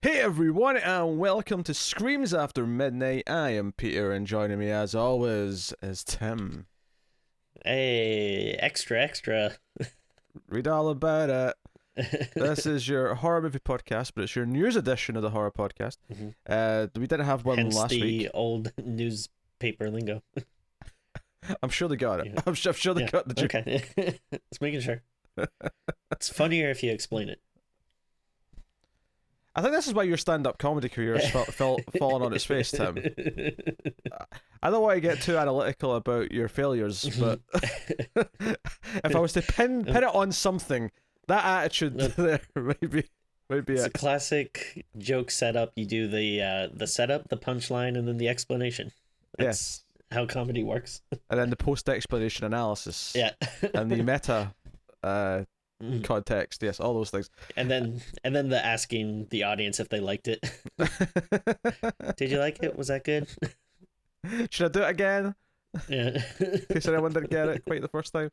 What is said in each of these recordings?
Hey everyone, and welcome to Screams After Midnight. I am Peter, and joining me as always is Tim. Hey, extra, extra. Read all about it. This is your horror movie podcast, but it's your news edition of the horror podcast. Mhm. We didn't have one Hence last week. the old newspaper lingo. I'm sure they got it. Yeah. I'm sure they Yeah. got the joke. Okay. Just making sure. It's funnier if you explain it. I think this is why your stand-up comedy career is falling on its face, Tim. I don't want to get too analytical about your failures, but if I was to pin it on something, that attitude there maybe It's a it. classic joke setup. You do the setup, the punchline, and then the explanation. Yes. That's how comedy works. And then the post-explanation analysis. Yeah. And the meta Mhm. context. Yes, all those things. And then the asking the audience if they liked it. Did you like it? Was that good? Should I do it again? Yeah. In case anyone didn't get it quite the first time.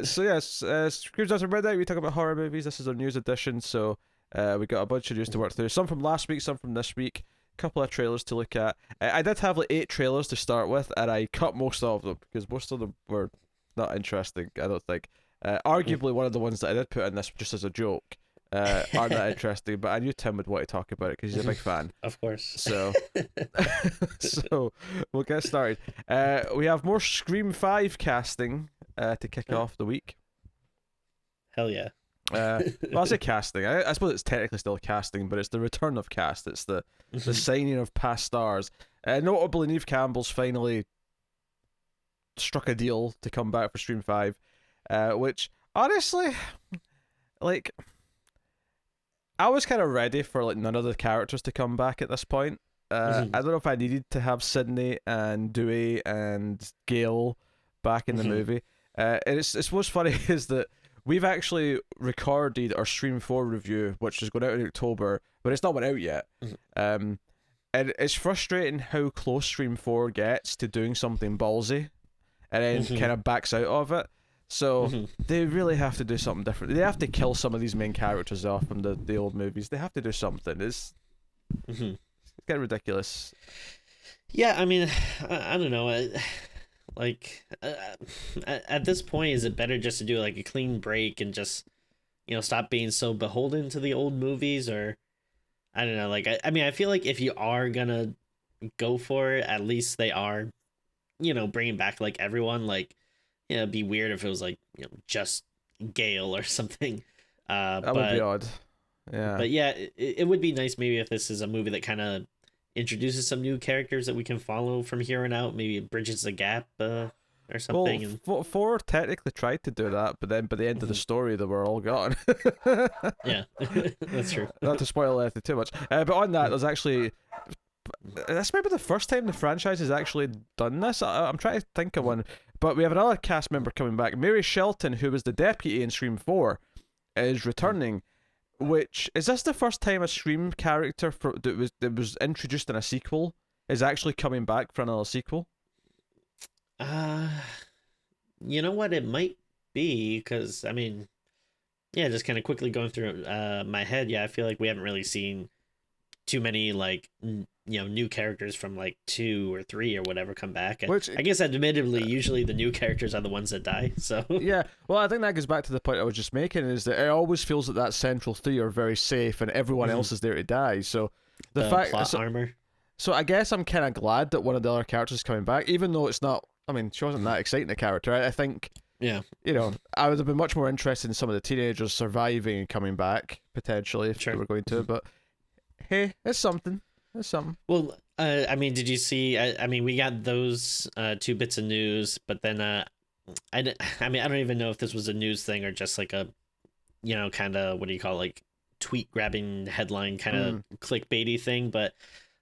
So yes, Screams After Midnight, we talk about horror movies. This is our news edition, so we got a bunch of news to work through. Some from last week, some from this week. A couple of trailers to look at. I did have like 8 trailers to start with, and I cut most of them because most of them were not interesting, I don't think. Arguably, one of the ones that I did put in this just as a joke aren't that interesting, but I knew Tim would want to talk about it because he's a big fan. Of course. So, so we'll get started. We have more Scream 5 casting to kick off the week. Hell yeah. Well, I say casting. I suppose it's technically still casting, but it's the return of cast. It's the signing of past stars. Notably, Neve Campbell's finally struck a deal to come back for Scream 5, which, honestly, like, I was kind of ready for like none of the characters to come back at this point. I don't know if I needed to have Sydney and Dewey and Gail back in the movie. And it's what's funny is that we've actually recorded our Stream 4 review, which is going out in October, but it's not went out yet. And it's frustrating how close Stream 4 gets to doing something ballsy and then kind of backs out of it. So they really have to do something different. They have to kill some of these main characters off from the old movies. They have to do something. It's getting ridiculous. Yeah, I mean, I don't know. At this point, is it better just to do like a clean break and just, stop being so beholden to the old movies? Or, I don't know. Like, I mean, I feel like if you are gonna go for it, at least they are, bringing back like everyone. Like, it'd be weird if it was like, just Gale or something. That would be odd. Yeah. But yeah, it would be nice maybe if this is a movie that kind of introduces some new characters that we can follow from here on out. Maybe it bridges the gap or something. Well, four technically tried to do that, but then by the end of the story, they were all gone. Yeah, that's true. Not to spoil anything too much. But on that, there's actually... That's maybe the first time the franchise has actually done this. I'm trying to think of one. But we have another cast member coming back. Mary Shelton, who was the deputy in Scream 4, is returning. Which is this the first time a Scream character that was introduced in a sequel is actually coming back for another sequel? You know what? It might be because I mean, yeah, just kind of quickly going through my head. Yeah, I feel like we haven't really seen too many like new characters from like 2 or 3 or whatever come back. Which I guess admittedly, usually the new characters are the ones that die. So yeah, well, I think that goes back to the point I was just making is that it always feels that central 3 are very safe and everyone else is there to die. So the fact plot armor. So I guess I'm kind of glad that one of the other characters is coming back, even though it's not. I mean, she wasn't that exciting a character. I think. Yeah. I would have been much more interested in some of the teenagers surviving and coming back potentially if they were going to. But hey, it's something. It's something. Well, I mean, did you see? I mean, we got those 2 bits of news, but then I mean, I don't even know if this was a news thing or just like a, kind of what do you call it, like tweet grabbing headline kind of clickbaity thing. But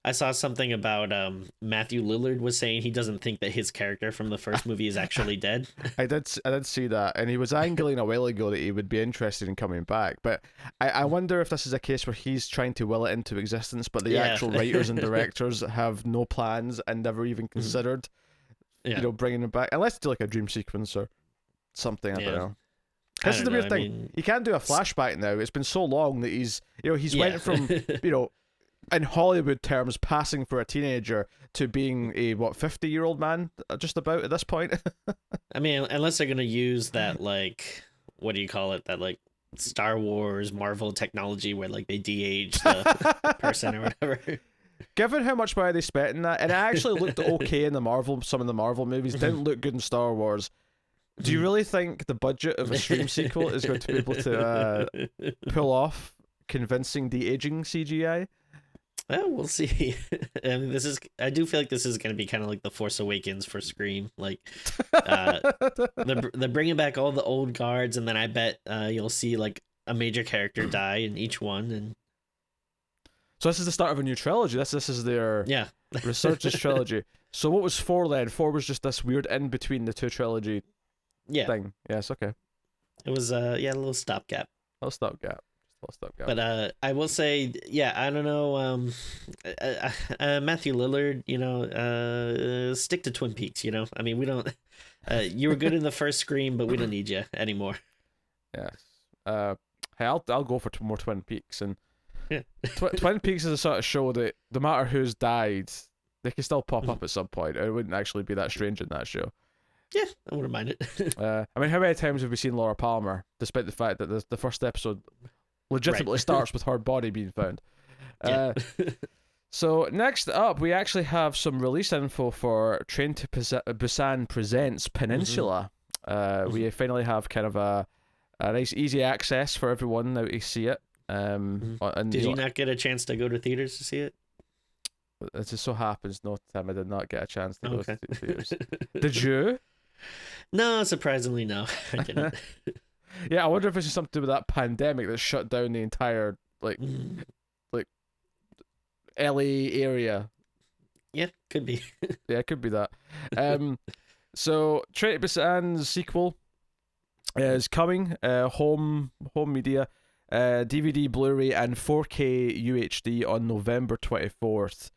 I saw something about Matthew Lillard was saying he doesn't think that his character from the first movie is actually dead. I did see that, and he was angling a while ago that he would be interested in coming back. But I wonder if this is a case where he's trying to will it into existence, but the actual writers and directors have no plans and never even considered, bringing him back, unless they do like a dream sequence or something. I don't know. This is the weird thing. He can't do a flashback now. It's been so long that he's went from in Hollywood terms, passing for a teenager to being a 50-year-old man, just about at this point. I mean, unless they're gonna use that, like, what do you call it? That, like, Star Wars Marvel technology where, like, they de-age the person or whatever. Given how much money they spent in that, and it actually looked okay in some of the Marvel movies, didn't look good in Star Wars. Do you really think the budget of a Scream sequel is going to be able to pull off convincing de-aging CGI? Well, we'll see. I mean, I do feel like this is going to be kind of like the Force Awakens for Scream. Like, they're bringing back all the old guards, and then I bet you'll see like a major character die in each one. And so this is the start of a new trilogy. This is their Resurgence trilogy. So what was 4 then? 4 was just this weird in between the two trilogy thing. Yes, okay. It was a little stopgap. But I will say, I don't know, Matthew Lillard, stick to Twin Peaks, I mean, we don't, you were good in the first Scream, but we don't need you anymore. Yes. Hey, I'll go for more Twin Peaks, and Twin Peaks is a sort of show that no matter who's died, they can still pop up at some point. It wouldn't actually be that strange in that show. Yeah, I wouldn't mind it. I mean, how many times have we seen Laura Palmer, despite the fact that the first episode legitimately starts with her body being found? So next up, we actually have some release info for Train to Busan Presents Peninsula. We finally have kind of a nice easy access for everyone now to see it. And did you not get a chance to go to theaters to see it? It just so happens, no, Tim, I did not get a chance to go to theaters. Did you? No, surprisingly, no. I didn't. Yeah, I wonder if it's just something to do with that pandemic that shut down the entire like LA area. Yeah, could be. Yeah, it could be that. So Train to Busan's sequel is coming. Home media, DVD, Blu-ray, and 4K UHD on November 24th.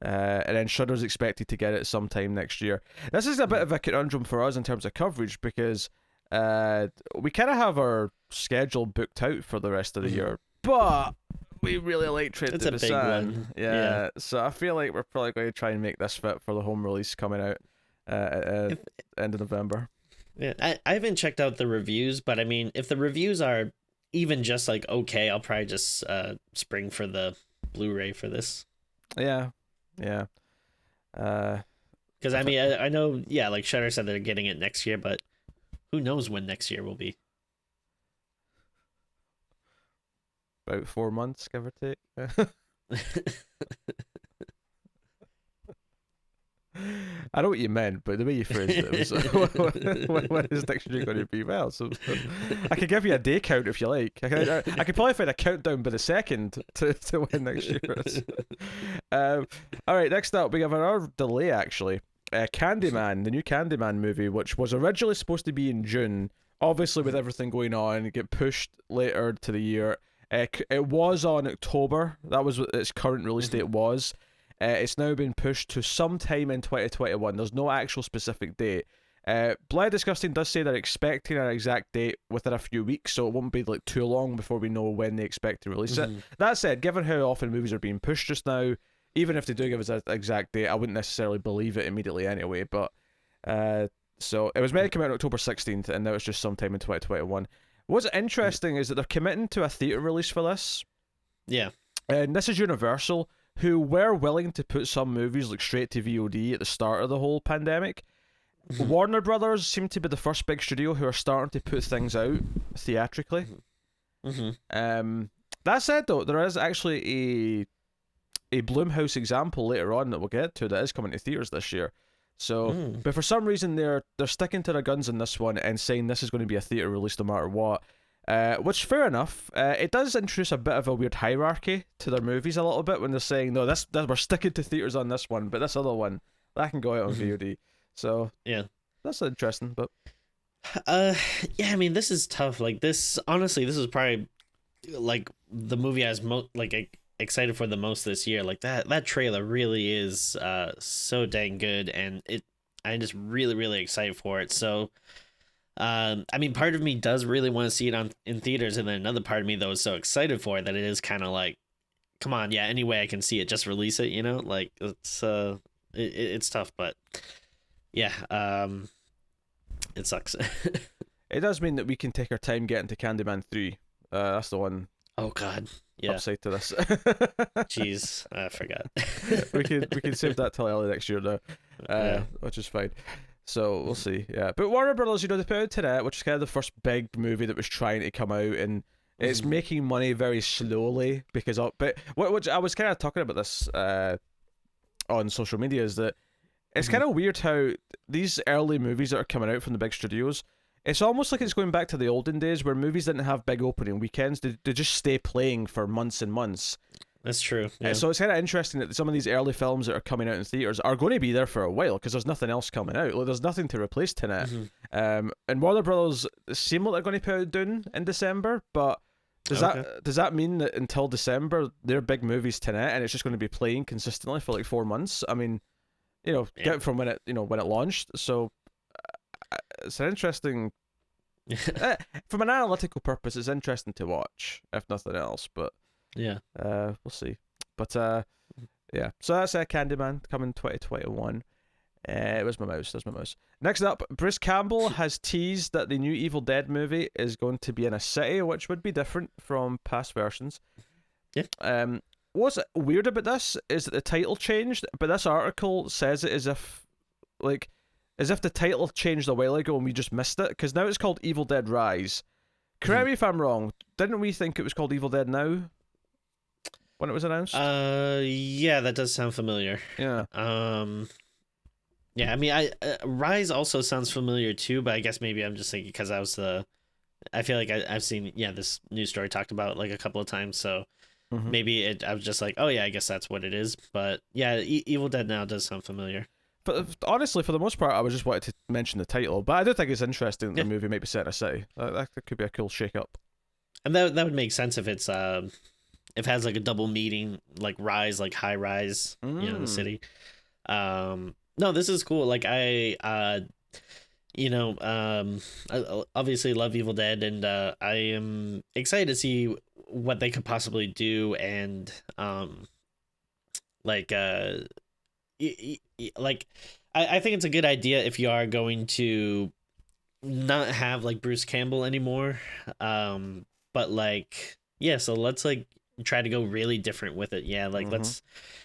And then Shudder's expected to get it sometime next year. This is a bit of a conundrum for us in terms of coverage because we kind of have our schedule booked out for the rest of the year, but we really like Train to Busan. It's a big one. Yeah, so I feel like we're probably going to try and make this fit for the home release coming out at end of November. Yeah, I haven't checked out the reviews, but I mean, if the reviews are even just like okay, I'll probably just spring for the Blu-ray for this. Yeah. Because I mean, I know, like Shudder said they're getting it next year, but who knows when next year will be? About 4 months, give or take. I know what you meant, but the way you phrased it was when is next year going to be? Well, so I could give you a day count if you like. I could probably find a countdown by the second to when next year is. All right, next up we have another delay actually. Candyman, the new Candyman movie, which was originally supposed to be in June, obviously with everything going on, it get pushed later to the year. It was on October. That was what its current release date was. It's now been pushed to sometime in 2021. There's no actual specific date. Bloody Disgusting does say they're expecting an exact date within a few weeks, so it won't be like too long before we know when they expect to release it. That said, given how often movies are being pushed just now, even if they do give us an exact date, I wouldn't necessarily believe it immediately anyway. But so it was meant to come out on October 16th, and now it's just sometime in 2021. What's interesting is that they're committing to a theatre release for this. Yeah. And this is Universal, who were willing to put some movies like straight to VOD at the start of the whole pandemic. Warner Brothers seem to be the first big studio who are starting to put things out theatrically. That said, though, there is actually a Blumhouse example later on that we'll get to that is coming to theaters this year. So, but for some reason they're sticking to their guns in this one and saying this is going to be a theater release no matter what. Which fair enough. It does introduce a bit of a weird hierarchy to their movies a little bit when they're saying no, this we're sticking to theaters on this one, but this other one that can go out on VOD. So yeah, that's interesting. But yeah, I mean this is tough. Like this, honestly, this is probably like the movie I was excited for the most this year. Like that trailer really is so dang good, and I'm just really excited for it. So I mean, part of me does really want to see it in theaters, and then another part of me though is so excited for it that it is kind of like, come on, yeah, any way I can see it, just release it, you know? Like it's tough, but yeah, it sucks. It does mean that we can take our time getting to Candyman 3. That's the one Oh God, yeah. upside to this. Jeez, I forgot. we can save that till early next year now, Yeah. which is fine. So we'll see. Yeah, but Warner Brothers, they put out Tenet, which is kind of the first big movie that was trying to come out, and it's making money very slowly because of. But which I was kind of talking about this on social media is that it's kind of weird how these early movies that are coming out from the big studios. It's almost like it's going back to the olden days where movies didn't have big opening weekends. They just stay playing for months and months. That's true. Yeah. So it's kind of interesting that some of these early films that are coming out in theaters are going to be there for a while because there's nothing else coming out. Like, there's nothing to replace Tenet. And Warner Brothers seem like they're going to put it down in December, but does that mean that until December their big movie's Tenet and it's just going to be playing consistently for like 4 months? I mean, get it from when it launched. So it's an interesting. From an analytical purpose, it's interesting to watch, if nothing else. But yeah, we'll see. But yeah. So that's Candyman coming 2021. Where's my mouse? There's my mouse. Next up, Bruce Campbell has teased that the new Evil Dead movie is going to be in a city, which would be different from past versions. Yeah. What's weird about this is that the title changed, but this article says it as if the title changed a while ago and we just missed it, because now it's called Evil Dead Rise. Correct me if I'm wrong. Didn't we think it was called Evil Dead Now when it was announced? Yeah, that does sound familiar. Yeah. Yeah, I mean, Rise also sounds familiar too, but I guess maybe I'm just thinking because I feel like I've seen this news story talked about like a couple of times, so maybe I was just like, oh yeah, I guess that's what it is. But yeah, Evil Dead Now does sound familiar. But honestly, for the most part, I was just wanted to mention the title. But I do think it's interesting that the movie might be set in a city. That could be a cool shake-up. And that would make sense if it's if it has like a double meaning, like Rise, like high rise, the city. No, this is cool. Like I obviously love Evil Dead, and I am excited to see what they could possibly do, and like I think it's a good idea if you are going to not have like Bruce Campbell anymore, but like so let's like try to go really different with it. Let's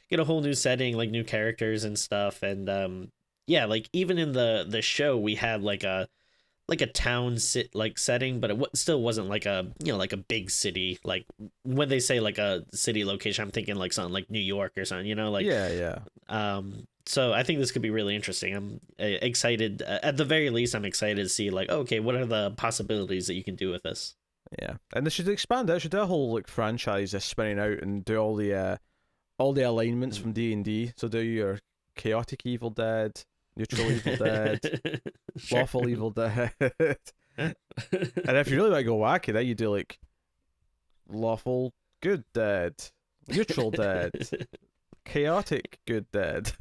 get a whole new setting, like new characters and stuff, and like even in the show we had like a town setting, but it still wasn't like a like a big city. Like when they say like a city location, I'm thinking like something like New York or something, like so I think this could be really interesting. I'm excited. At the very least, I'm excited to see like, okay, what are the possibilities that you can do with this? Yeah, and they should expand it. They should do a whole like franchise that's spinning out and do all the alignments from D&D. So do your chaotic Evil Dead, neutral Evil Dead, lawful Evil Dead, and if you really want to go wacky, then you do like lawful good dead, neutral dead, chaotic good dead.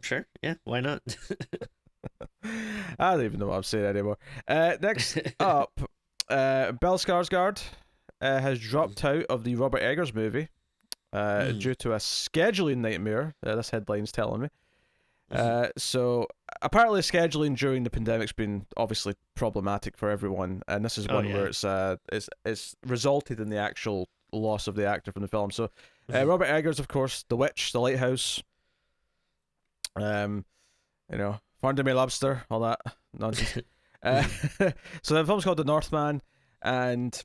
Sure, yeah, why not? I don't even know what I'm saying anymore. Next up, Bill Skarsgård has dropped out of the Robert Eggers movie due to a scheduling nightmare. This headline's telling me. So apparently scheduling during the pandemic's been obviously problematic for everyone, and this is one where it's resulted in the actual loss of the actor from the film. So Robert Eggers, of course, The Witch, The Lighthouse, Find Me Lobster, all that nonsense. So the film's called The Northman, and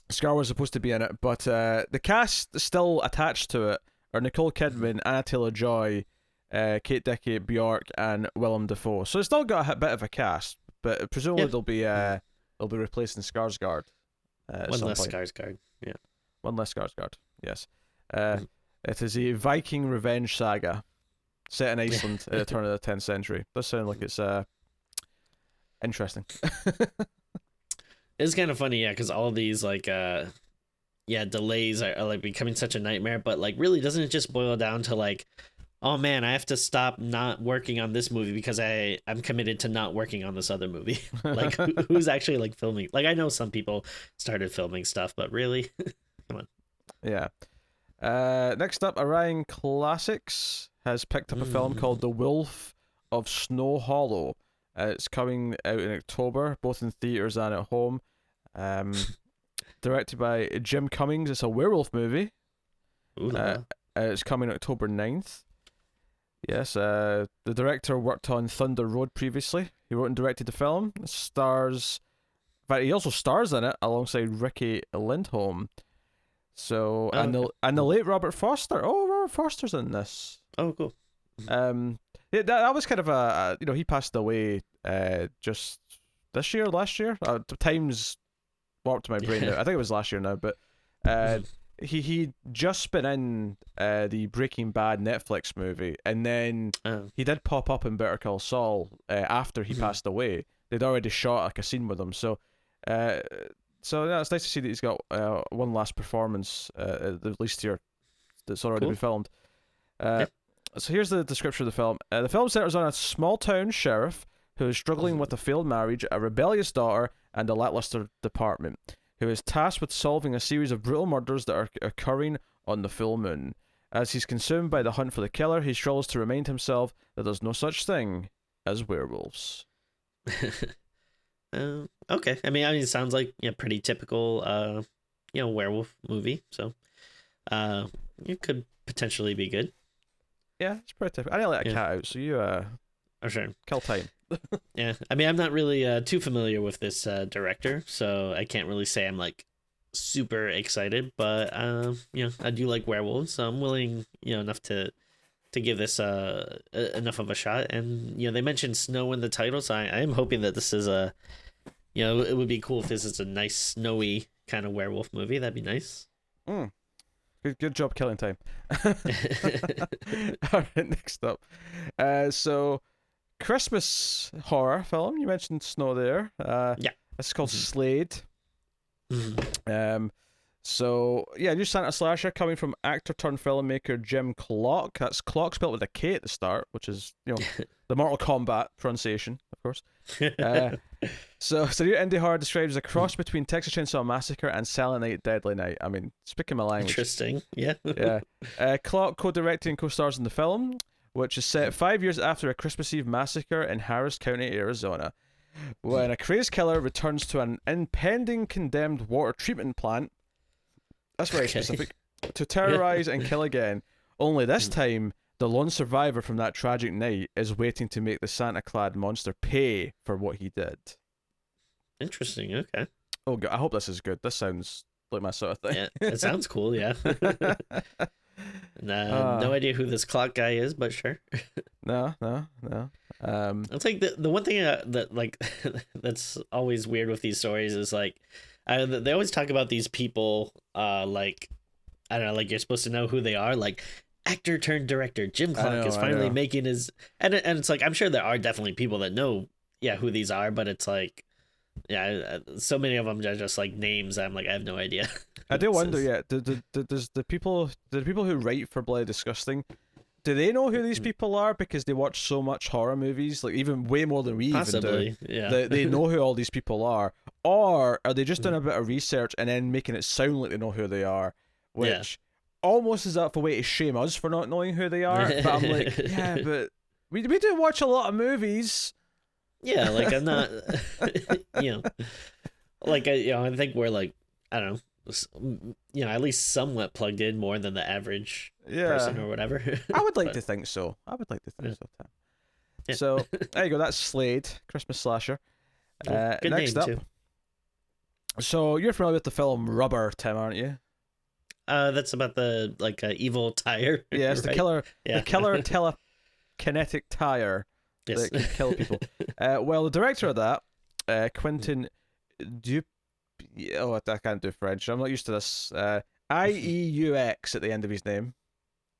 Scar was supposed to be in it, but the cast still attached to it are Nicole Kidman, Anna Taylor-Joy, Kate Dickie, Bjork, and Willem Dafoe. So it's still got a bit of a cast, but presumably they'll be replacing Skarsgård. One less Skarsgård. Yeah. One less Skarsgård. Yes. It is a Viking revenge saga set in Iceland at the turn of the 10th century. Does sound like it's interesting. It's kind of funny, because all these like delays are like becoming such a nightmare, but like really doesn't it just boil down to like oh man, I have to stop not working on this movie because I'm committed to not working on this other movie. Like who's actually like filming? Like I know some people started filming stuff, but really, come on. Yeah. Next up, Orion Classics has picked up a film Mm. called The Wolf of Snow Hollow. It's coming out in October, both in theaters and at home. Um, Directed by Jim Cummings. It's a werewolf movie. Ooh la la. It's coming October 9th. Yes, the director worked on Thunder Road previously. He wrote and directed the film. It stars, in fact, he also stars in it alongside Ricky Lindholm. So Oh, okay. and the late Robert Foster. Oh, Robert Foster's in this. Oh, cool. Yeah, that was kind of he passed away just this year, last year. Time's warped my brain now. I think it was last year now, but he just been in the Breaking Bad Netflix movie, and then Oh. he did pop up in Better Call Saul after he passed away. They'd already shot like a scene with him, so yeah, it's nice to see that he's got one last performance at least here that's already Cool. been filmed. Yeah. So here's the description of the film. The film centers on a small town sheriff who is struggling with a failed marriage, a rebellious daughter, and a lackluster department, who is tasked with solving a series of brutal murders that are occurring on the full moon. As he's consumed by the hunt for the killer, he struggles to remind himself that there's no such thing as werewolves. Okay. I mean, it sounds like pretty typical, werewolf movie. So, it could potentially be good. Yeah, it's pretty typical. I didn't let a Yeah. cat out, so you Oh, sure. kill time. Yeah. I mean, I'm not really too familiar with this director, so I can't really say I'm like super excited. But I do like werewolves, so I'm willing, enough to give this enough of a shot. And they mentioned snow in the title, so I am hoping that this is a it would be cool if this is a nice snowy kind of werewolf movie. That'd be nice. Mm. Good job killing time. All right, next up. So Christmas horror film. You mentioned snow there. Yeah. This is called Mhm. Slade. Mhm. So yeah, new Santa slasher coming from actor turned filmmaker Jim Clock. That's Clock spelled with a K at the start, which is the Mortal Kombat pronunciation, of course. So new indie horror describes a cross between Texas Chainsaw Massacre and Silent Night, Deadly Night. I mean, speaking my language. Interesting. Yeah. Yeah. Clock co-directing and co-stars in the film, which is set 5 years after a Christmas Eve massacre in Harris County, Arizona, when a crazed killer returns to an impending condemned water treatment plant. That's very specific. To terrorize and kill again. Only this time, the lone survivor from that tragic night is waiting to make the Santa-clad monster pay for what he did. Interesting. Okay. Oh, God, I hope this is good. This sounds like my sort of thing. Yeah, it sounds cool. Yeah. No idea who this Clock guy is, but sure. No. It's like the one thing that like that's always weird with these stories is like they always talk about these people like I don't know, like you're supposed to know who they are, like actor turned director Jim Clock is finally making his and it's like I'm sure there are definitely people that know who these are, but it's like so many of them are just like names. I'm like I have no idea. I do wonder. Does the people who write for Bloody Disgusting, do they know who these people are because they watch so much horror movies, like even way more than we Possibly, even do? yeah. They know who all these people are, or are they just doing a bit of research and then making it sound like they know who they are, which almost is up a way to shame us for not knowing who they are. But I'm like, yeah, but we do watch a lot of movies. Yeah, like I'm not, like I think we're like I don't know, at least somewhat plugged in more than the average person or whatever. I would like to think so. Tom. Yeah. So there you go. That's Slade, Christmas slasher. Good next name up. too. So you're familiar with the film Rubber, Tim, aren't you? That's about the evil tire. Yeah, it's right? the killer telekinetic tire that can kill people. Well, the director of that, Quentin I can't do French. I'm not used to this. IEUX at the end of his name.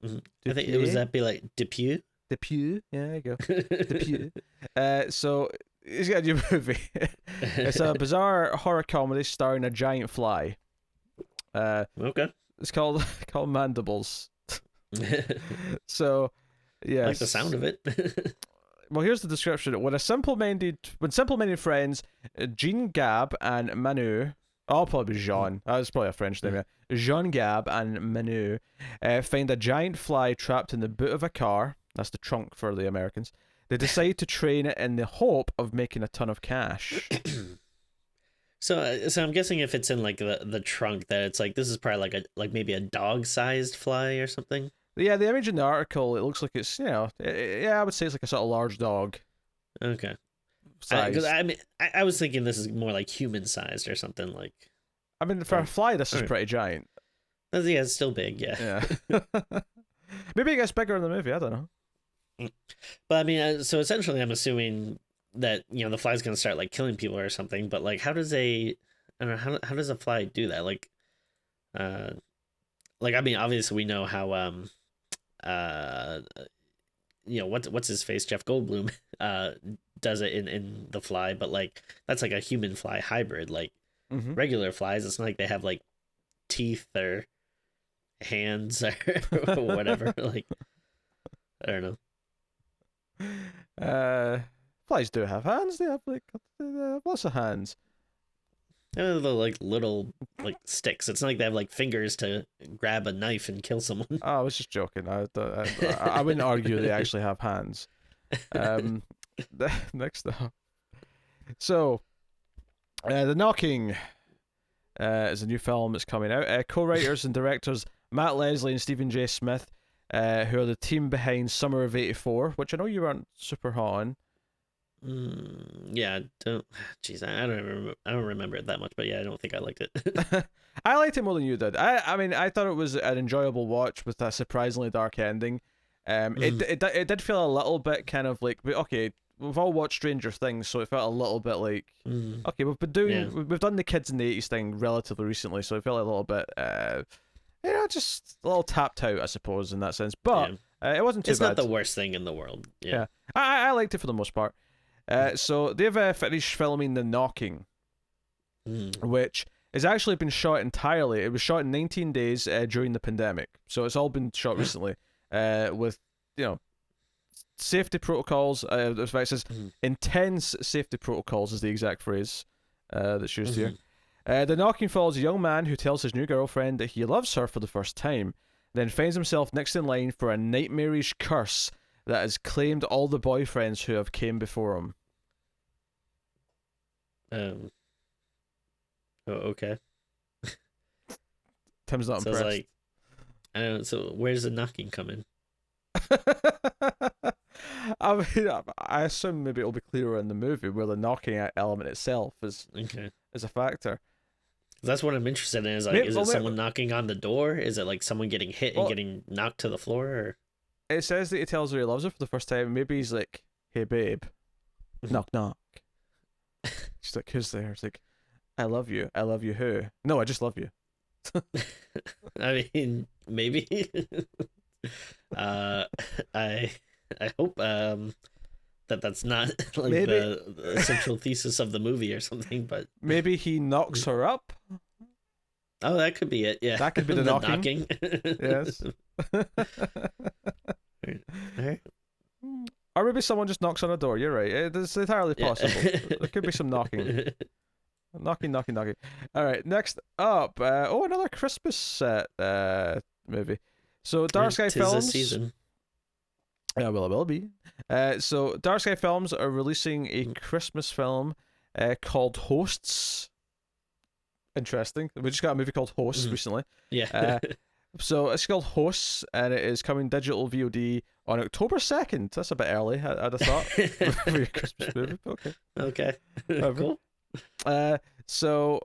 I think it was that be like Depew. Depew. Yeah, there you go. Depew. So he's got a new movie. It's a bizarre horror comedy starring a giant fly. Okay. It's called Mandibles. So I like the sound of it. Well, here's the description. When simple-minded friends, Jean Gab and Manu, I'll probably be Jean. That's probably a French name. Yeah. Jean Gab and Manu find a giant fly trapped in the boot of a car. That's the trunk for the Americans. They decide to train it in the hope of making a ton of cash. So I'm guessing if it's in like the trunk, that it's like this is probably like maybe a dog-sized fly or something. Yeah, the image in the article, it looks like it's, I would say it's like a sort of large dog. Okay. Size. Because I was thinking this is more like human-sized or something like. I mean, for a fly, this is pretty giant. Yeah, it's still big. Yeah. Maybe it gets bigger in the movie. I don't know. But I mean, so essentially, I'm assuming that the fly's gonna start like killing people or something. But like, how does I don't know how does a fly do that? Like I mean, obviously we know how what's his face, Jeff Goldblum does it in The Fly, but like that's like a human fly hybrid. Like regular flies, it's not like they have like teeth or hands or whatever. Like I don't know. Flies do have hands. They have lots of hands. They're like little like sticks. It's not like they have like fingers to grab a knife and kill someone. Oh, I was just joking. I wouldn't argue they actually have hands. Next up. So, The Knocking is a new film that's coming out. Co-writers and directors Matt Leslie and Stephen J. Smith, who are the team behind Summer of '84, which I know you weren't super hot on. Yeah, I don't remember it that much, but yeah, I don't think I liked it. I liked it more than you did. I mean, I thought it was an enjoyable watch with a surprisingly dark ending. It did feel a little bit kind of like, okay, we've all watched Stranger Things, so it felt a little bit like, okay, we've done the kids in the '80s thing relatively recently, so it felt a little bit, just a little tapped out, I suppose, in that sense. But it wasn't too bad. It's not the worst thing in the world. Yeah. I liked it for the most part. So they've finished filming The Knocking, which has actually been shot entirely. It was shot in 19 days during the pandemic, so it's all been shot recently with safety protocols. It says intense safety protocols is the exact phrase that's used here. The Knocking follows a young man who tells his new girlfriend that he loves her for the first time, then finds himself next in line for a nightmarish curse that has claimed all the boyfriends who have came before him. Oh, okay. Tim's not impressed. Like, I don't know. So where's the knocking coming? I mean, I assume maybe it'll be clearer in the movie where the knocking element itself is a factor. That's what I'm interested in. Is like, is it someone knocking on the door? Is it like someone getting hit and getting knocked to the floor? Or? It says that he tells her he loves her for the first time. Maybe he's like, "Hey, babe, knock knock." She's like, "Who's there?" It's like, "I love you. I love you. Who? No, I just love you." I mean, maybe. I hope that's not like the central thesis of the movie or something, but maybe he knocks her up. Oh, that could be it. Yeah, that could be the knocking. Yes. Right. Or maybe someone just knocks on a door. You're right. It's entirely possible. There could be some knocking. Knocking. All right, next up. Another Christmas movie. So Dark Sky Films. Season. Yeah, well, it will be. So Dark Sky Films are releasing a Christmas film called Hosts. Interesting. We just got a movie called Hosts recently. Yeah. So it's called Hosts, and it is coming digital VOD on October 2nd. That's a bit early, I'd have thought, for your Christmas movie. Okay. Cool. So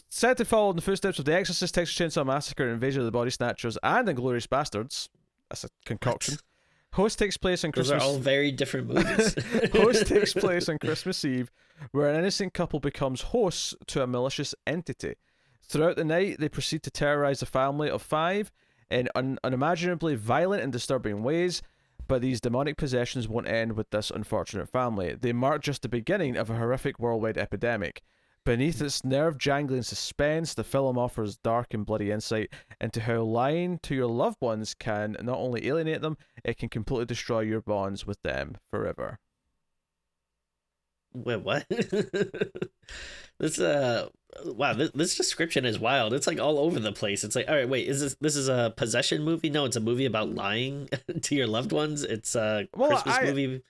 set to follow in the footsteps of The Exorcist, Texas Chainsaw Massacre, Invasion of the Body Snatchers, and Inglourious Bastards. That's a concoction. What? Host takes place on Christmas. Those are all very different movies. Host takes place on Christmas Eve, where an innocent couple becomes hosts to a malicious entity. Throughout the night, they proceed to terrorize a family of 5 in unimaginably violent and disturbing ways, but these demonic possessions won't end with this unfortunate family. They mark just the beginning of a horrific worldwide epidemic. Beneath its nerve-jangling suspense, the film offers dark and bloody insight into how lying to your loved ones can not only alienate them, it can completely destroy your bonds with them forever. Wait, what? This wow, this description is wild. It's like all over the place. It's like, all right, wait, is this is a possession movie? No, it's a movie about lying to your loved ones. It's a Christmas movie.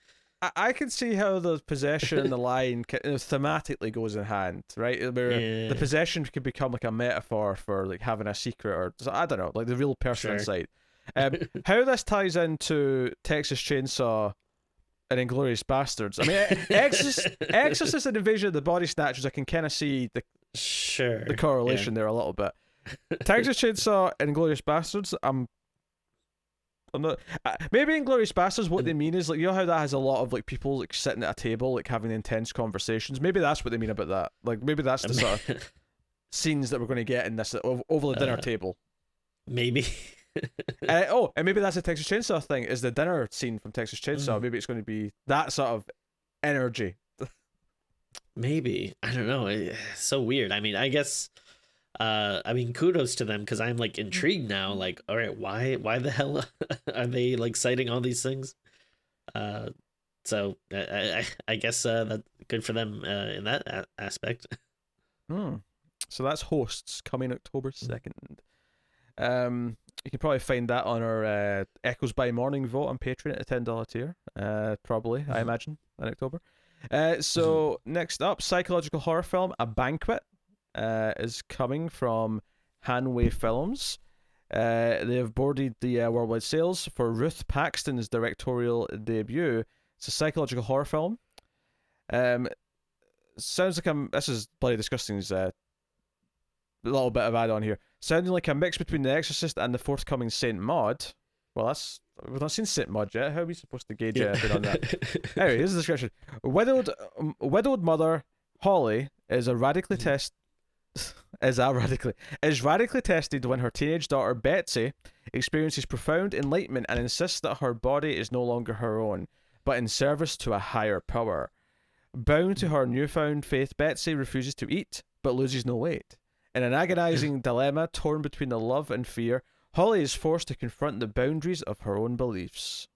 I can see how the possession and the lying thematically goes in hand, right? Where the possession can become like a metaphor for like having a secret, or I don't know, like the real person inside. How this ties into Texas Chainsaw and Inglourious Bastards. I mean, Exorcist and Invasion of the Body Snatchers, I can kind of see the correlation there a little bit. Texas Chainsaw and Inglourious Bastards, I'm not. Maybe Inglourious Bastards, what they mean is like, you know how that has a lot of like people like sitting at a table like having intense conversations. Maybe that's what they mean about that. Like maybe that's the sort of scenes that we're going to get in this over the dinner table. Maybe. And maybe that's a Texas Chainsaw thing. Is the dinner scene from Texas Chainsaw? Maybe it's going to be that sort of energy. Maybe, I don't know. It's so weird. I mean, I guess. I mean, kudos to them, because I'm like intrigued now. Like, all right, why the hell are they like citing all these things? So I guess that's good for them in that aspect. So that's Hosts coming October 2nd. You can probably find that on our Echoes by Morning vote on Patreon at a $10 tier. Probably, I imagine, in October. So next up, psychological horror film A Banquet is coming from Hanway Films. They have boarded the worldwide sales for Ruth Paxton's directorial debut. It's a psychological horror film. Sounds like this is bloody disgusting's a little bit of add-on here. Sounding like a mix between The Exorcist and the forthcoming Saint Maud. Well, we've not seen Saint Maud yet. How are we supposed to gauge a bit on that? Anyway, here's the description. Widowed mother Holly is radically tested when her teenage daughter Betsy experiences profound enlightenment and insists that her body is no longer her own, but in service to a higher power. Bound to her newfound faith, Betsy refuses to eat, but loses no weight. In an agonizing dilemma torn between the love and fear, Holly is forced to confront the boundaries of her own beliefs.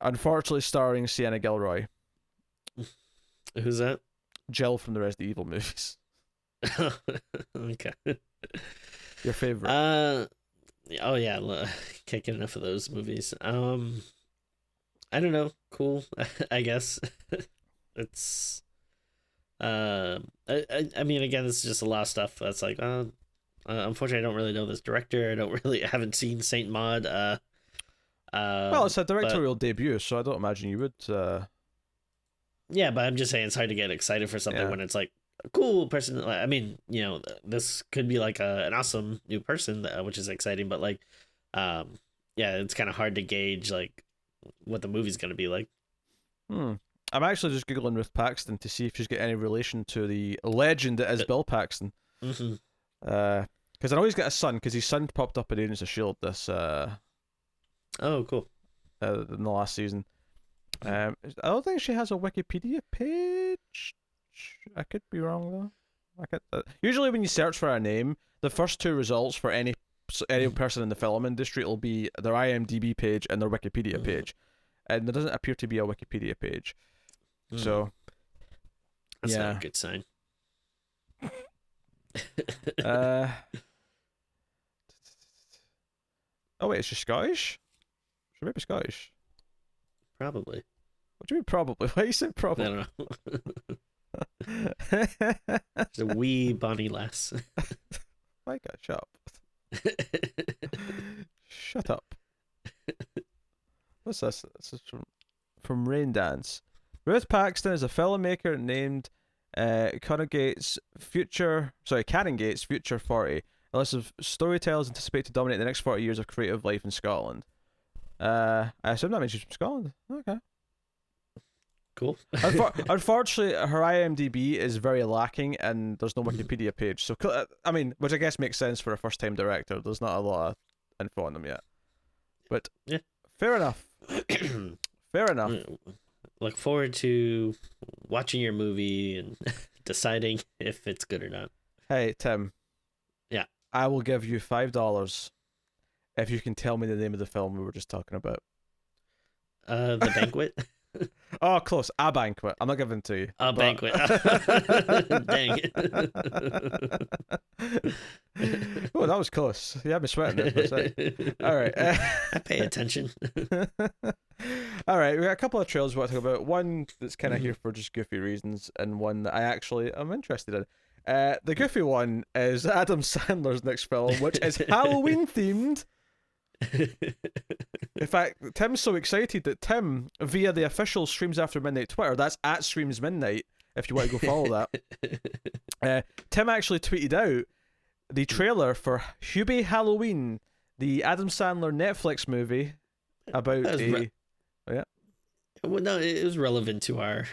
Unfortunately, starring Sienna Gilroy. Who's that? Jill from the Resident Evil movies. Okay. Your favorite? Oh yeah, can't get enough of those movies. I don't know. Cool. I guess it's. I mean, again, this is just a lot of stuff. That's like, unfortunately, I don't really know this director. I haven't seen Saint Maud. Well, it's a directorial debut, so I don't imagine you would. Yeah, but I'm just saying it's hard to get excited for something when it's like a cool person. I mean, this could be like an awesome new person, which is exciting. But like, yeah, it's kind of hard to gauge like what the movie's gonna be like. I'm actually just googling Ruth Paxton to see if she's got any relation to the legend that is Bill Paxton. Because I know he's got a son, because his son popped up in Agents of S.H.I.E.L.D. this. Oh, cool. In the last season. I don't think she has a Wikipedia page. I could be wrong though. Usually when you search for a name, the first two results for any person in the film industry will be their IMDb page and their Wikipedia page, and there doesn't appear to be a Wikipedia page. So that's not a good sign. Oh wait, is she Scottish? She might be Scottish. Probably. What do you mean probably? Why you said probably? I don't know. She's a wee bonny lass. My God, shut up. Shut up. What's this? This is from Rain Dance. Ruth Paxton is a filmmaker named Canongate's Future 40. A list of storytellers anticipated to dominate the next 40 years of creative life in Scotland. I assume that means she's from Scotland. Okay. Cool. Unfortunately, her IMDb is very lacking, and there's no Wikipedia page. So, I mean, which I guess makes sense for a first-time director. There's not a lot of info on them yet. But yeah, fair enough. Fair enough. Look forward to watching your movie and deciding if it's good or not. Hey, Tim. Yeah. I will give you $5 if you can tell me the name of the film we were just talking about. The Banquet. Oh, close. A Banquet. I'm not giving it to you. Banquet. Dang. Oh, that was close. You had me sweating there for a sec. All right. I pay attention. All right. We got a couple of trailers we want to talk about. One that's kind of here for just goofy reasons, and one that I actually am interested in. The goofy one is Adam Sandler's next film, which is Halloween themed. In fact, Tim's so excited that Tim, via the official Streams After Midnight Twitter, that's at Streams Midnight, if you want to go follow that, Tim actually tweeted out the trailer for Hubie Halloween, the Adam Sandler Netflix movie about yeah. Well, no, it was relevant to our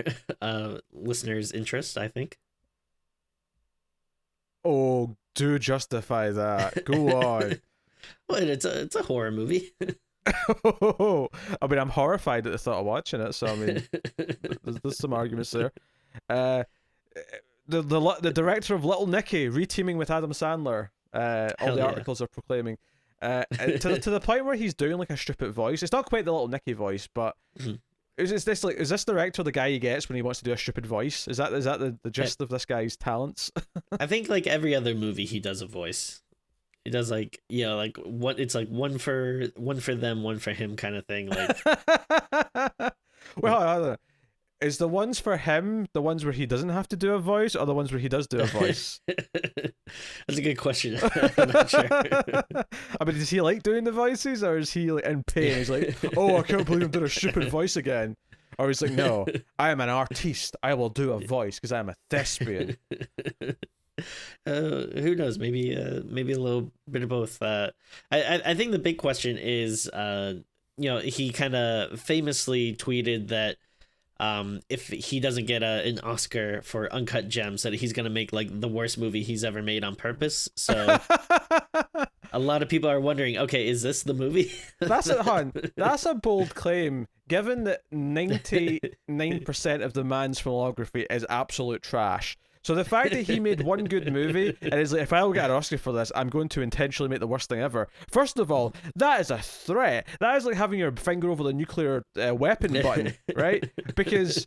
listeners' interest, I think. Oh, do justify that. Go on. Well, it's a horror movie. I mean, I'm horrified at the thought of watching it. So I mean, there's some arguments there. The director of Little Nicky reteaming with Adam Sandler. All the articles are proclaiming. To the point where he's doing like a stupid voice. It's not quite the Little Nicky voice, but is this the director the guy he gets when he wants to do a stupid voice? Is that the gist of this guy's talents? I think like every other movie he does a voice. He does like like what it's like one for them, one for him kind of thing. Like, well, I don't know. Is the ones for him the ones where he doesn't have to do a voice, or the ones where he does do a voice? That's a good question. I'm not sure. I mean, does he like doing the voices, or is he like in pain? He's like, oh, I can't believe I'm doing a stupid voice again. Or he's like, no, I am an artiste. I will do a voice because I am a thespian. Who knows? Maybe a little bit of both. I think the big question is, he kind of famously tweeted that if he doesn't get an Oscar for Uncut Gems, that he's gonna make like the worst movie he's ever made on purpose. So a lot of people are wondering, okay, is this the movie? That's a bold claim, given that 99% of the man's filmography is absolute trash. So the fact that he made one good movie and is like, if I will get an Oscar for this, I'm going to intentionally make the worst thing ever. First of all, that is a threat. That is like having your finger over the nuclear weapon button, right? Because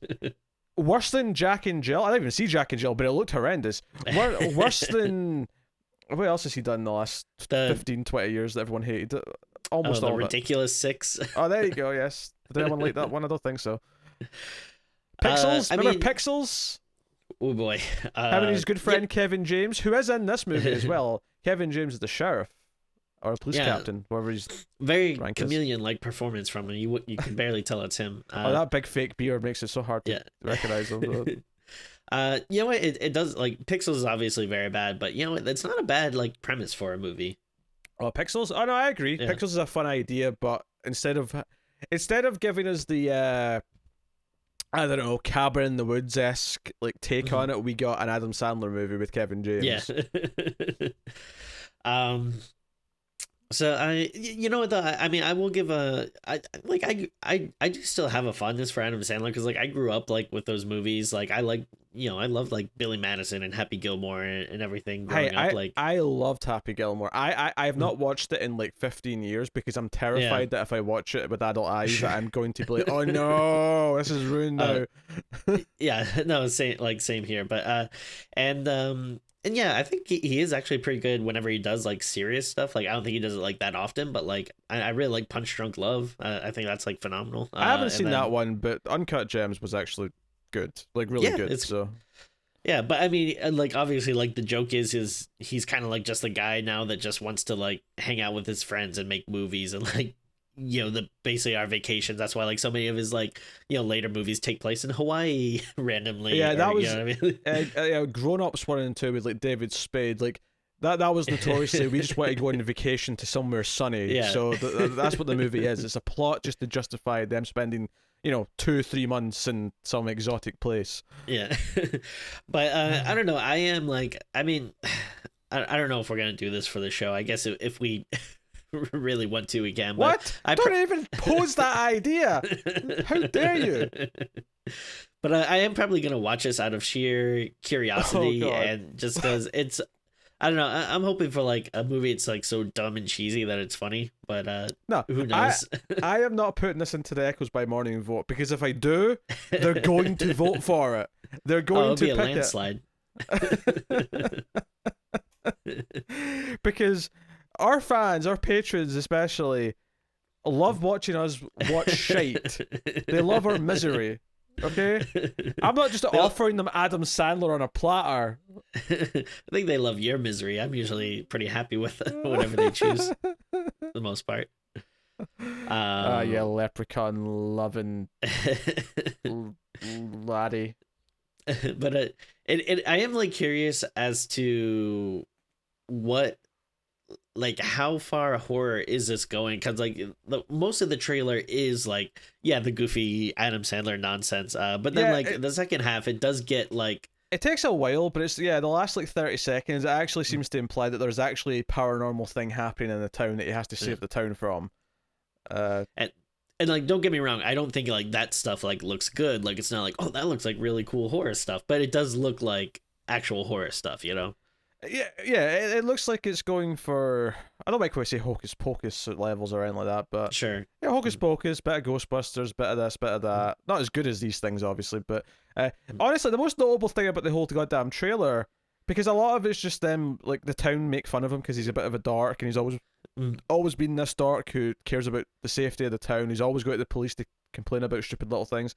worse than Jack and Jill, I didn't even see Jack and Jill, but it looked horrendous. Worse than... What else has he done in the last 15, 20 years that everyone hated? Almost all of it. Ridiculous Six. Oh, there you go, yes. Did anyone like that one? I don't think so. Pixels? Remember Pixels? Oh boy. Having his good friend Kevin James, who is in this movie as well. Kevin James is the sheriff or a police captain, whatever he's very chameleon-like performance from him. You can barely tell it's him. That big fake beard makes it so hard to recognize him. You know what? It does, like, Pixels is obviously very bad, but you know what? It's not a bad like premise for a movie. Oh, Pixels? Oh no, I agree. Yeah. Pixels is a fun idea, but instead of giving us the I don't know, cabin in the woods-esque like take on it, we got an Adam Sandler movie with Kevin James. Yeah. So you know what though? I mean, I will give I do still have a fondness for Adam Sandler because like I grew up like with those movies. Like I loved like Billy Madison and Happy Gilmore and everything growing up. Like I loved Happy Gilmore. I have not watched it in like 15 years because I'm terrified that if I watch it with adult eyes that I'm going to be like, oh no, this is ruined now. Yeah, no, same here. But and yeah, I think he is actually pretty good whenever he does like serious stuff. Like I don't think he does it like that often, but like I really like Punch Drunk Love. I think that's like phenomenal. I haven't seen that one, but Uncut Gems was actually good, like really good. So yeah, but I mean, like obviously, like the joke is he's kind of like just a guy now that just wants to like hang out with his friends and make movies and like basically our vacations. That's why like so many of his like later movies take place in Hawaii randomly. Yeah, that was you know what I mean? Grown Ups 1 and 2 with like David Spade, like that was notoriously we just want to go on vacation to somewhere sunny. Yeah. So that's what the movie is. It's a plot just to justify them spending 2-3 months in some exotic place. Yeah. But I don't know. I am like, I mean, I don't know if we're gonna do this for the show. I guess if we really want to, we can. What? Don't even pose that idea. How dare you? But I am probably gonna watch this out of sheer Oh curiosity god. and just because it's I don't know. I'm hoping for like a movie. It's like so dumb and cheesy that it's funny, but No, who I knows? I am not putting this into the Echoes by Morning vote because if I do, they're going to vote for it. They're Oh, going it'll to be a pick landslide. it. Because our fans, our patrons especially, love watching us watch shite. They love our misery. Okay? I'm not just They'll- offering them Adam Sandler on a platter. I think they love your misery. I'm usually pretty happy with whatever they choose for the most part. Ah, yeah, leprechaun loving laddie. But I am like curious as to what like how far horror is this going, because like most of the trailer is like, yeah, the goofy Adam Sandler nonsense, but then Yeah, like the second half it does get like it takes a while, but it's the last like 30 seconds. It actually seems to imply that there's actually a paranormal thing happening in the town that he has to save the town from. and like don't get me wrong, I don't think like that stuff like looks good, like it's not like, oh, that looks like really cool horror stuff, but it does look like actual horror stuff, you know. Yeah, it looks like it's going for. I don't like when I say hocus pocus levels or anything like that, but Sure. yeah, hocus pocus, bit of Ghostbusters, bit of this, bit of that. Not as good as these things, obviously, but honestly, the most notable thing about the whole goddamn trailer, because a lot of it's just them, like the town make fun of him because he's a bit of a dark and he's always been this dark who cares about the safety of the town. He's always going to the police to complain about stupid little things.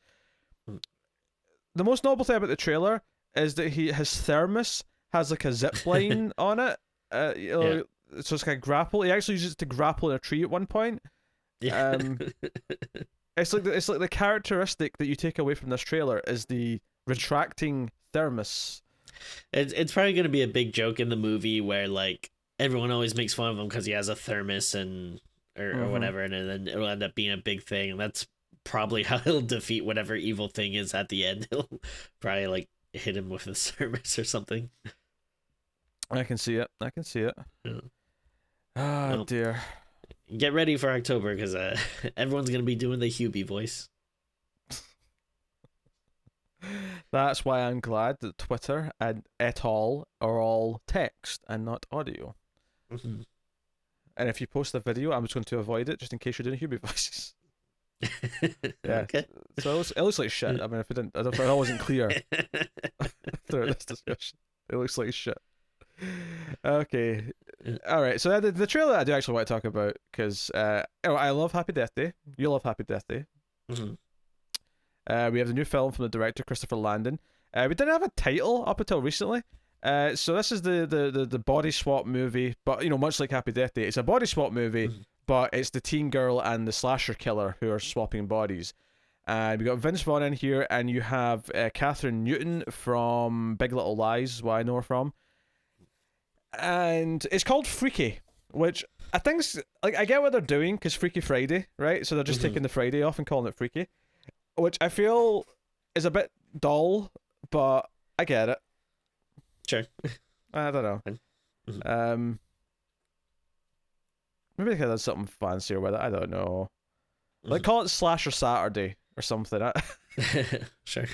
The most notable thing about the trailer is that his thermos has like a zip line on it. So it's like a grapple. He actually uses it to grapple in a tree at one point. Yeah. It's like the characteristic that you take away from this trailer is the retracting thermos. It's probably going to be a big joke in the movie where like everyone always makes fun of him because he has a thermos and or whatever, and then it'll end up being a big thing, and that's probably how he'll defeat whatever evil thing is at the end. He'll probably like hit him with a thermos or something. I can see it. Yeah. Ah, Well, dear. get ready for October because everyone's going to be doing the Hubie voice. That's why I'm glad that Twitter and et al. Are all text and not audio. Mm-hmm. And if you post a video, I'm just going to avoid it just in case you're doing Hubie voices. Yeah. Okay. So it looks like shit. I mean, if I wasn't clear throughout this discussion, it looks like shit. Okay. All right. So the trailer I do actually want to talk about because I love Happy Death Day. You love Happy Death Day. Mm-hmm. We have the new film from the director Christopher Landon. We didn't have a title up until recently. So this is the body swap movie, but much like Happy Death Day, it's a body swap movie, but it's the teen girl and the slasher killer who are swapping bodies. We got Vince Vaughn in here, and you have Catherine Newton from Big Little Lies, is what I know her from. And it's called Freaky, which I think's like, I get what they're doing because Freaky Friday, right? So they're just taking the Friday off and calling it Freaky, which I feel is a bit dull, but I get it. Sure. I don't know. Maybe they could have done something fancier with it. I don't know. Like call it Slasher Saturday or something. Sure.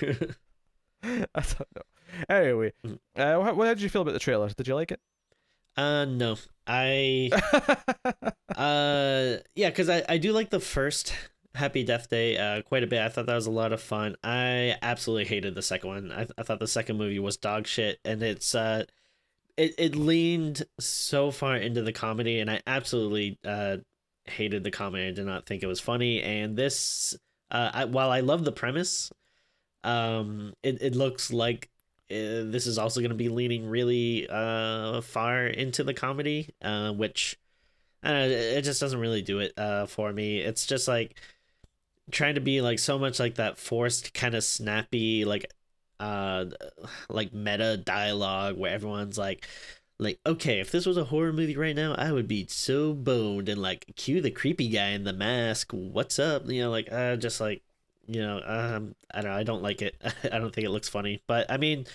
I don't know. Anyway, what did you feel about the trailer? Did you like it? No. I yeah, because I do like the first Happy Death Day quite a bit. I thought that was a lot of fun. I absolutely hated the second one. I thought the second movie was dog shit, and it leaned so far into the comedy, and I absolutely hated the comedy. I did not think it was funny. And this while I love the premise, it looks like this is also going to be leaning really far into the comedy, which it just doesn't really do it for me. It's just like trying to be like so much like that forced kind of snappy like meta dialogue where everyone's like okay, if this was a horror movie right now, I would be so boned, and like cue the creepy guy in the mask, what's up, like just like I don't know, I don't like it. I don't think it looks funny, but I mean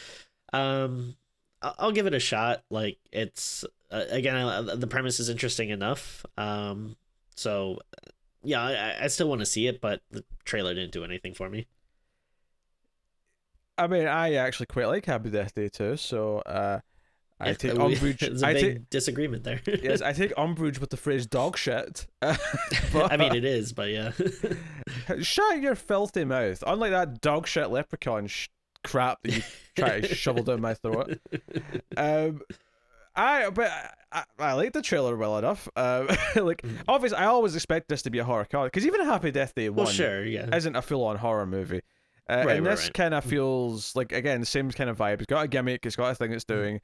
I'll give it a shot. Like it's again, the premise is interesting enough, so yeah, I still want to see it, but the trailer didn't do anything for me. I mean, I actually quite like Happy Death Day too, so I take umbrage. There's a big disagreement there. Yes, I take umbrage with the phrase dog shit. I mean, it is, but yeah. Shut your filthy mouth. Unlike that dog shit leprechaun crap that you try to shovel down my throat. I like the trailer well enough. Like, obviously, I always expect this to be a horror comedy, because even Happy Death Day 1 sure, yeah. isn't a full-on horror movie. And this kind of feels like, again, the same kind of vibe. It's got a gimmick, it's got a thing it's doing.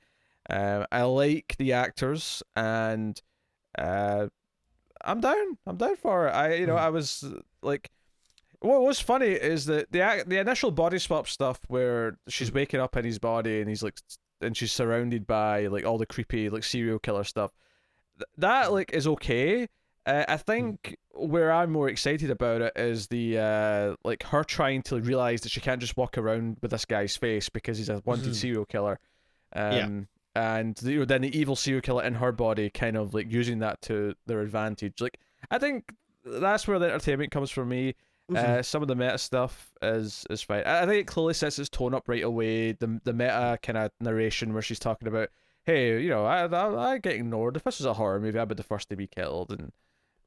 I like the actors, and I'm down for it. I was like, what was funny is that the initial body swap stuff where she's waking up in his body and he's like, and she's surrounded by like all the creepy like serial killer stuff. That like is okay. I think where I'm more excited about it is the like her trying to realize that she can't just walk around with this guy's face because he's a wanted serial killer. And then the evil serial killer in her body kind of like using that to their advantage. Like, I think that's where the entertainment comes for me. Some of the meta stuff is fine. I think it clearly sets its tone up right away. The meta kind of narration where she's talking about, hey, I get ignored. If this was a horror movie, I'd be the first to be killed,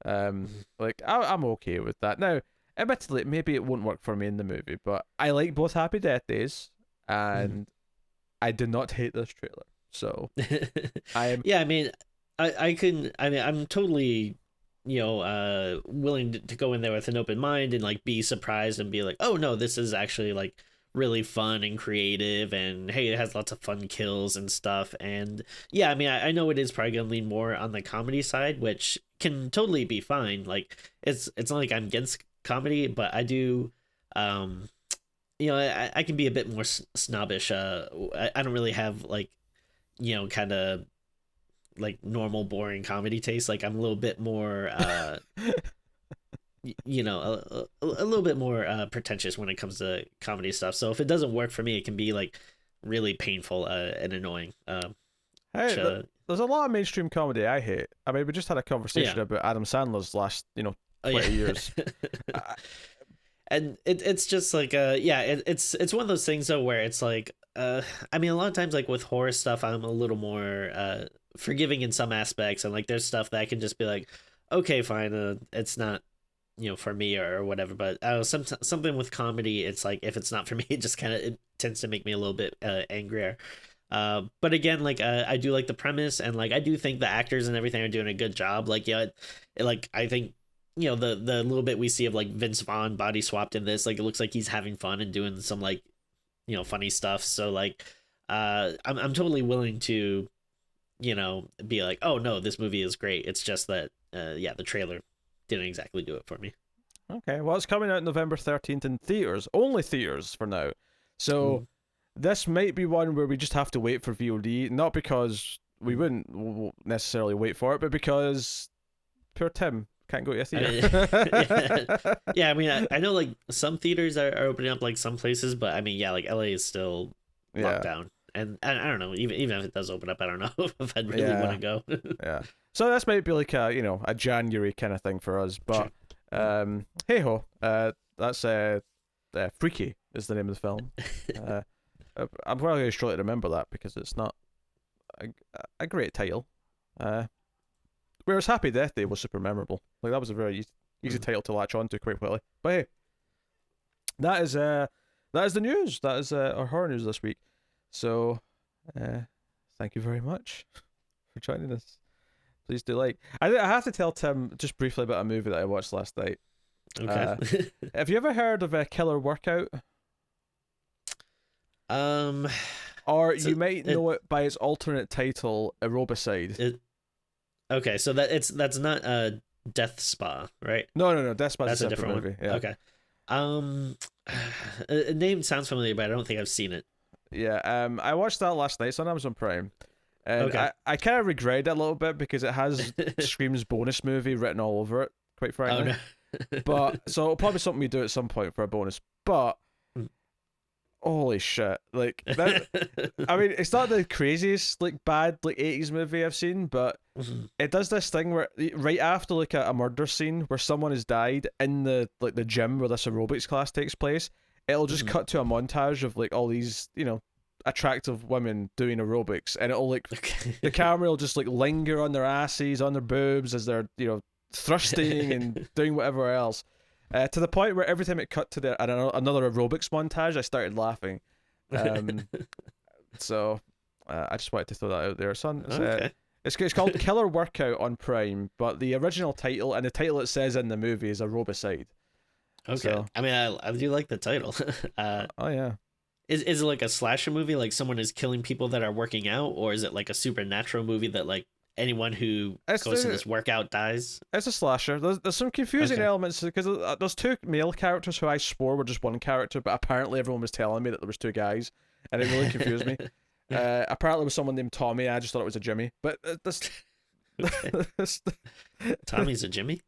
and like I'm okay with that. Now, admittedly, maybe it won't work for me in the movie, but I like both Happy Death Days, and I did not hate this trailer. So I am. Yeah, I mean, I'm totally, willing to go in there with an open mind and like be surprised and be like, oh no, this is actually like really fun and creative, and hey, it has lots of fun kills and stuff. And yeah, I mean, I know it is probably gonna lean more on the comedy side, which can totally be fine. Like, it's not like I'm against comedy, but I do, I can be a bit more snobbish. I don't really have like, kind of like normal boring comedy taste. Like, I'm a little bit more a little bit more pretentious when it comes to comedy stuff. So if it doesn't work for me, it can be like really painful and annoying. Hey, there's a lot of mainstream comedy I hate. I mean, we just had a conversation about Adam Sandler's last 20 years. And it's just like it's one of those things though where it's like I mean, a lot of times like with horror stuff, I'm a little more forgiving in some aspects, and like there's stuff that I can just be like, okay, fine, it's not for me or whatever. But I don't know, something with comedy, it's like if it's not for me, it just kind of it tends to make me a little bit angrier. But again, like I do like the premise, and like I do think the actors and everything are doing a good job. Like like I think the little bit we see of like Vince Vaughn body swapped in this, like it looks like he's having fun and doing some like funny stuff. So like I'm totally willing to be like, oh no, this movie is great. It's just that the trailer didn't exactly do it for me. Okay, well, it's coming out November 13th in theaters, only theaters for now. So this might be one where we just have to wait for VOD, not because we wouldn't necessarily wait for it, but because poor Tim can't go to a theater. I mean, I know like some theaters are opening up, like some places, but I mean, yeah, like LA is still locked down. And I don't know, even if it does open up, I don't know if I'd really want to go. Yeah. So this might be like a January kind of thing for us, but hey ho, that's Freaky is the name of the film. I'm probably going to struggle to remember that because it's not a great title. Whereas Happy Death Day was super memorable. Like, that was a very easy title to latch on to quite quickly. But hey, that is the news. That is our horror news this week. So, thank you very much for joining us. Please do like. I have to tell Tim just briefly about a movie that I watched last night. Okay. Have you ever heard of a Killer Workout? Or you might know it by its alternate title, Aerobicide. Okay, so that's not a Death Spa, right? No. Death Spa is a different movie. Yeah. Okay. A name sounds familiar, but I don't think I've seen it. Yeah. I watched that last night. It's on Amazon Prime. And I kind of regret it a little bit because it has Scream's bonus movie written all over it, quite frankly. Oh, no. But so it'll probably something we do at some point for a bonus. But holy shit! Like that, I mean, it's not the craziest like bad like 80s movie I've seen, but it does this thing where right after like a murder scene where someone has died in the gym where this aerobics class takes place, it'll just cut to a montage of like all these, you know, attractive women doing aerobics, and it'll like the camera will just like linger on their asses, on their boobs as they're, you know, thrusting and doing whatever else, to the point where every time it cut to another aerobics montage, I started laughing. So I just wanted to throw that out there. So it's called Killer Workout on Prime, but the original title and the title it says in the movie is Aerobicide. Okay. So, I mean, I do like the title. Oh yeah. Is it like a slasher movie, like someone is killing people that are working out, or is it like a supernatural movie that like anyone who goes to this workout dies? It's a slasher. There's some confusing elements because there's two male characters who I swore were just one character, but apparently everyone was telling me that there was two guys, and it really confused me. Apparently it was someone named Tommy. I just thought it was a Jimmy, but this Tommy's a Jimmy.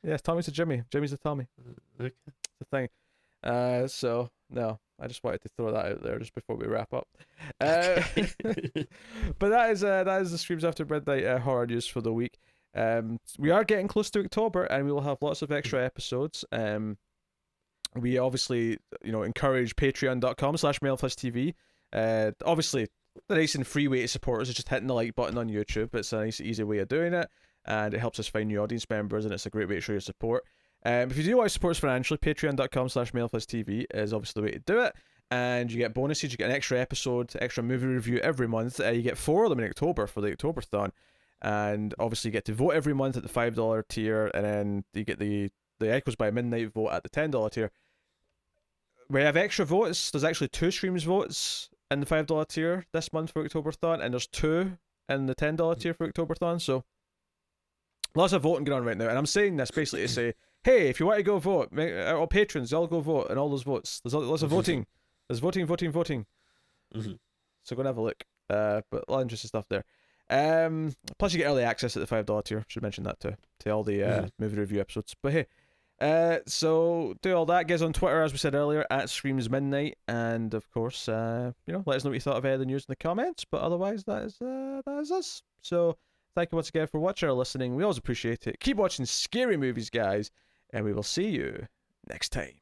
Yes, Tommy's a Jimmy. Jimmy's a Tommy. Okay. It's the thing. So no, I just wanted to throw that out there just before we wrap up. But that is the Screams After Midnight horror news for the week. We are getting close to October, and we will have lots of extra episodes. We obviously, you know, encourage patreon.com/MailFuzzTV. Obviously, the nice and free way to support us is just hitting the like button on YouTube. It's a nice, easy way of doing it, and it helps us find new audience members, and it's a great way to show your support. If you do want to support us financially, patreon.com/MailFuzzTV is obviously the way to do it. And you get bonuses, you get an extra episode, extra movie review every month. You get 4 of them in October for the Octoberthon. And obviously you get to vote every month at the $5 tier, and then you get the Echoes by Midnight vote at the $10 tier. We have extra votes. There's actually 2 streams votes in the $5 tier this month for Octoberthon, and there's 2 in the $10 tier for Octoberthon. So lots of voting going on right now. And I'm saying this basically to say, hey, if you want to go vote, all patrons, all go vote, and all those votes. There's lots of voting. There's voting. So go and have a look. But a lot of interesting stuff there. Plus you get early access at the $5 tier. Should mention that too, to all the movie review episodes. But hey, so do all that. Get us on Twitter, as we said earlier, at Screams Midnight, and of course, you know, let us know what you thought of the news in the comments. But otherwise, that is us. So thank you once again for watching or listening. We always appreciate it. Keep watching scary movies, guys, and we will see you next time.